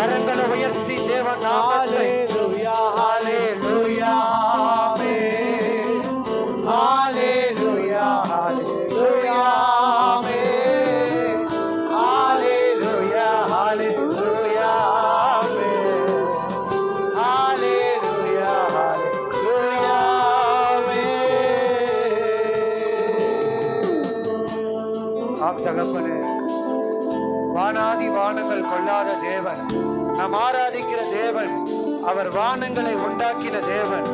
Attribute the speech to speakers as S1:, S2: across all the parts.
S1: கரங்களை உயர்த்தி தேவன் நாமத்தை
S2: ஹalleluya ஹalleluya ஆமென் ஹalleluya ஹalleluya ஆமென் ஹalleluya ஹalleluya ஆமென் ஹalleluya ஹalleluya ஆமென். ஆம் தகப்பனே, வானாதி வானங்கள் கொள்ளாத தேவன், நாம் ஆராதிக்கிற தேவன், அவர் வானங்களை உண்டாக்கின தேவன்,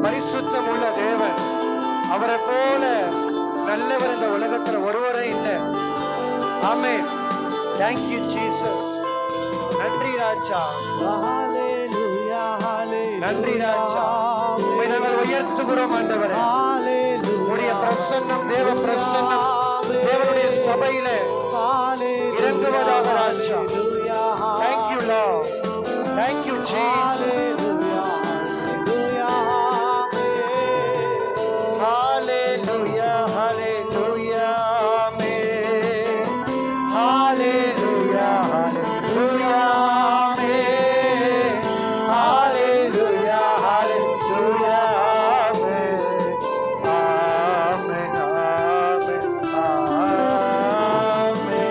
S2: பரிசுத்தம் உள்ள தேவன். அவரை போல நல்லவர் இந்த உலகத்துல ஒருவரே இல்லை. ஆமென். Thank you Jesus. நன்றி ராஜா, ஹalleluya ஹalleluya
S1: நன்றி ராஜா. உம்மை நாங்கள் உயர்த்துகிறோம் ஆண்டவரே. உம்முடைய பிரசன்னம், தேவ பிரசன்னம் தேவனுடைய சபையில இறங்குவதாக ராஜா. Thank you Lord. Thank you Jesus. Hallelujah, hallelujah, amen. Hallelujah, hallelujah, amen. Hallelujah, hallelujah, amen. Amen, amen, amen.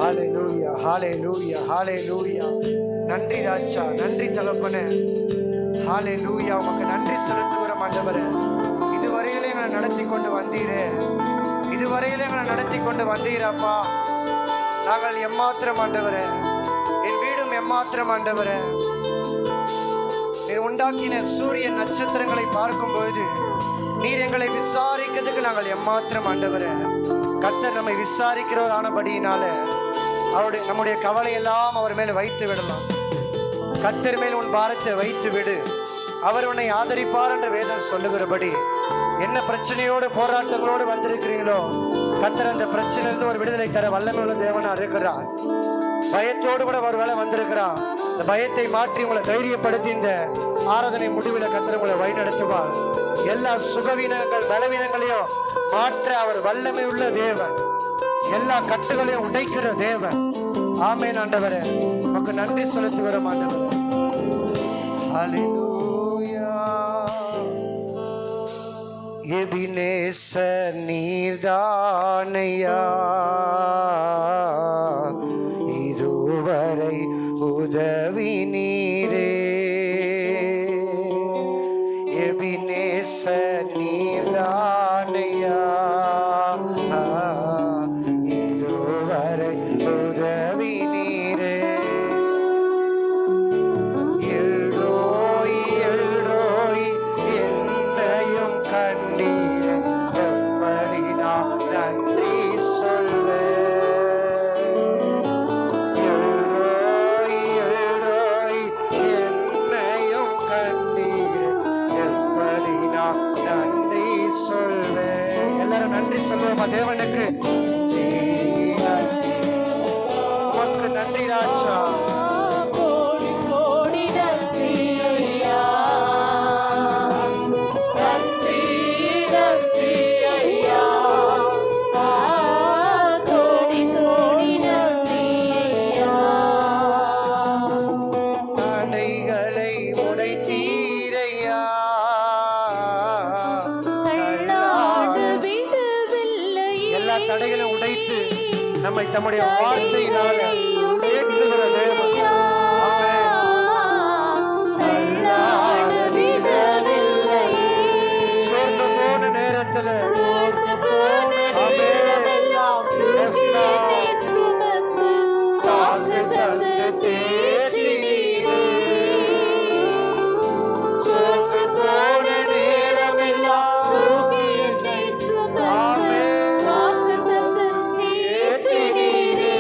S1: Hallelujah, hallelujah, hallelujah. நன்றி ராஜா, நன்றி தகப்பனே. ஹalleluya, உமக்கு நன்றி செலுத்துகிறோம் ஆண்டவரே. இதுவரையிலே எங்களை நடத்தி கொண்டு வந்தீரே, இதுவரையிலே எங்களை நடத்தி கொண்டு வந்தீரப்பா. நாங்கள் எம்மாத்திரம் ஆண்டவரே, என் வீடும் எம்மாத்திரம் ஆண்டவரே. நீர் உண்டாக்கின சூரிய நட்சத்திரங்களை பார்க்கும்போது நீர் எங்களை விசாரிக்கிறதுக்கு நாங்கள் எம்மாத்திரம் ஆண்டவரே. கர்த்தர் நம்மை விசாரிக்கிறவர் ஆனபடியினால அவருடைய நம்முடைய கவலையெல்லாம் அவர் மேல் வைத்து விடலாம். கர்த்தர் மேல் உன் பாரத்தை வைத்து விடு, அவர் உன்னை ஆதரிப்பார் என்ற வேதம் சொல்லுகிறபடி என்ன பிரச்சனையோடு போராட்டங்களோடு வந்திருக்கிறீங்களோ, கர்த்தர் அந்த பிரச்சனையிலிருந்து ஒரு விடுதலை தர வல்லமையுள்ள தேவனா இருக்கிறார். பயத்தோடு கூட ஒரு வேளை வந்திருக்கிறார். இந்த பயத்தை மாற்றி உங்களை தைரியப்படுத்தி இந்த ஆராதனை முடிவில் கர்த்தர் உங்களை வழிநடத்துவார். எல்லா சுகவீனங்கள் பலவீனங்களையும் மாற்ற அவர் வல்லமை உள்ள தேவன், எல்லா கட்டுகளையும் உடைக்கிற தேவன். ஆமென் ஆண்டவரே, உமக்கு நன்றி செலுத்துகிறோம் ஆண்டவரே. ஹalleluya. எபினேசர் நீர்தானையா, இதுவரை உதவி நீரே. எபினேசர் நீர்தானையா, இதுவரை உதவி நீரே. எல்ரோய் எல்ரோய் என்னையும் கண்டீரே, எப்படி நான் நன்றி சொல்வேன். எல்ரோய் எல்ரோய் என்னையும் கண்டீரே, எப்படி நான் நன்றி சொல்வேன். எல்லாரும் நன்றி சொல்லுவோமா தேவனுக்கு? உமக்கு நன்றி ராஜா.
S3: கோடி கோடி நன்றி ஐயா, நன்றி நன்றி ஐயா, கோடி கோடி நன்றி ஐயா.
S1: தடைகளை உடைத்தீரையா,
S3: தள்ளாட விடவில்லை.
S1: எல்லா தடைகளையும் உடைத்து நம்மை தம்முடைய வார்த்தையினால ஏற்றுகிற தேவன். ஆமென்.
S3: தள்ளாட விடவில்லை.
S1: சோர்ந்து போன நேரத்துல
S3: சோர்ந்து போன நேரமெல்லாம் தூக்கி சுமந்து தாங்கு தந்து தேற்றினீரே. சோர்ந்து போன நேரமெல்லாம் தூக்கி என்னை சுமந்து தாங்கு தந்து தேற்றினீரே.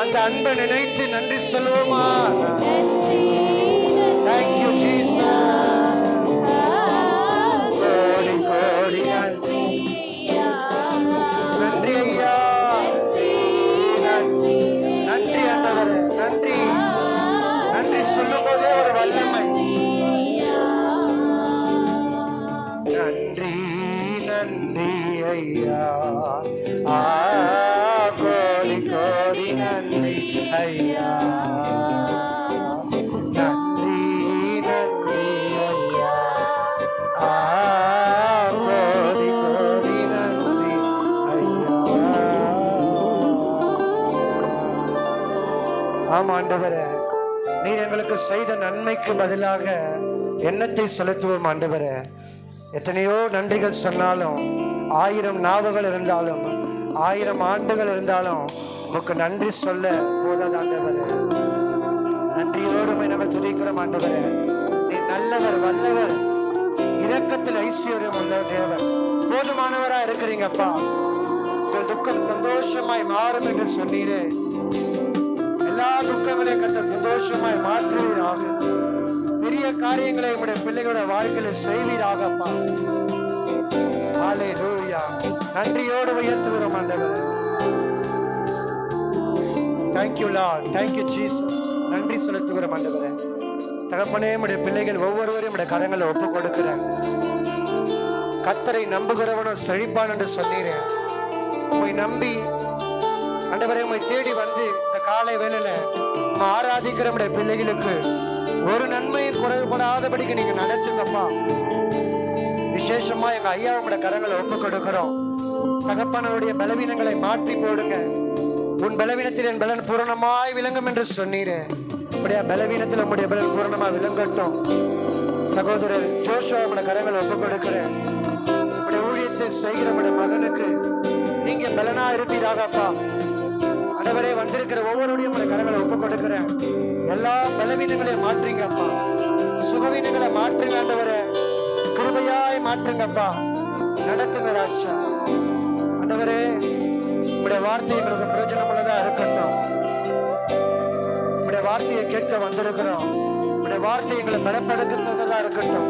S2: அந்த அன்பை நினைத்து நன்றி சொல்லுவோமா? Thank you Jesus. கோடி கோடி நன்றி. நன்றி ஐயா, நன்றி ஆண்டவரே, நன்றி. நன்றி சொல்லும் போதே ஒரு வல்லமை. நன்றி நன்றி ஐயா, கோடி கோடி நன்றி ஐயா. நன்றி நன்றி ஐயா, கோடி கோடி நன்றி ஐயா. ஆமா ஆண்டவரே, நீர் எங்களுக்கு செய்த நன்மைக்கு பதிலாக எண்ணத்தை செலுத்துவோம் ஆண்டவரே. எத்தனையோ நன்றிகள் சொன்னாலும், 1000 நாவுகள் இருந்தாலும், 1000 ஆண்டுகள் இருந்தாலும் உமக்கு நன்றி சொல்ல போதாது ஆண்டவரே. நன்றியோடு நாங்கள் துதிக்கிறோம் ஆண்டவரே. நீ நல்லவர், வல்லவர், இரக்கத்தில் ஐஸ்வர்யம் உள்ள தேவன், போதுமானவரா இருக்கிறீங்கப்பா. உங்கள் துக்கம் சந்தோஷமாய் மாறும் என்று சொன்னீரே. எல்லா துக்கங்களையும் கத்த சந்தோஷமாய் மாற்றுவீராக. பெரிய காரியங்களை உங்களுடைய பிள்ளைகளோட வாழ்க்கையில செய்வீராகப்பா. ஹல்லேலூயா. நன்றியோடு உயர்த்துகிறோம் ஆண்டவரே. Thank you Lord, thank you Jesus. நன்றி செலுத்துகிறோம் ஆண்டவரே. தகப்பனே, உடைய பிள்ளைகள் ஒவ்வொருவரையும் உடைய கரங்களை ஒப்பு கொடுக்கிறேன். கர்த்தரை நம்புகிறவனும் செழிப்பான் என்று சொன்னீரேன். உம்மை நம்பி ஆண்டவரே, உம்மை தேடி வந்து இந்த காலை வேளையில ஆராதிக்கிற உடைய பிள்ளைகளுக்கு ஒரு நன்மையை குறைபடாதபடிக்கு நீங்க நடத்துங்கப்பா. விசேஷமா எங்க ஐயா உடைய கரங்களை ஒப்பு கொடுக்கிறோம். தகப்பனுடைய பலவீனங்களை மாற்றி போடுங்க. உன் பலவீனத்தில் என் பலன் பூரணமாய் விளங்கும் என்று சொன்னீரே. உடைய பலவீனத்தில் உங்களுடைய பலன் பூரணமாய் விளங்கட்டும். சகோதரர் ஜோஷுவா உடைய கரங்களை ஒப்பு கொடுக்கிறேன். உடைய ஊழியத்தை செய்கிற உடைய மகனுக்கு நீங்க பலனா இருப்பீராகப்பா. ஆண்டவரே, வந்திருக்கிற ஒவ்வொருடைய உடைய கரங்களை ஒப்பு கொடுக்கிறேன். எல்லா பலவீனங்களையும் மாற்றுங்கப்பா. சுகவீனங்களை மாற்றுங்க ஆண்டவரே. கிருபையாய் மாற்றுங்கப்பா. நடத்துங்க ராஜா. ஆண்டவரே, உடைய வார்த்தை எங்களுக்கு பிரயோஜனமுள்ளதா இருக்கட்டும். உடைய வார்த்தையை கேட்க வந்திருக்கிறோம். உடைய வார்த்தை எங்களை பலப்படுத்துறதா இருக்கட்டும்.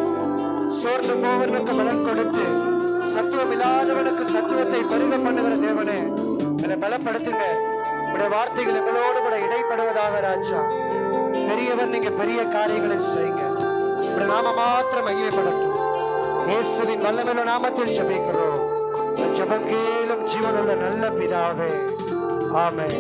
S2: சோர்ந்து போவனுக்கு பலன் கொடுத்து சத்துவம் இல்லாதவனுக்கு சத்துவத்தை பெருக பண்ணுகிற தேவனே, என்னை பலப்படுத்துங்க. உடைய வார்த்தைகள் எங்களோடு கூட இடைப்படுவதாக ராஜா. பெரியவர், நீங்க பெரிய காரியங்களை செய்யுங்க. உடைய நாம மாத்திரம் மகிமைப்படட்டும். இயேசுவின் வல்லமையுள்ள நாமத்தில் ஜெபிக்கிறோம். ஜெபம் கேளும் ஜீவனுள்ள நல்ல பிதாவே, ஆமென்.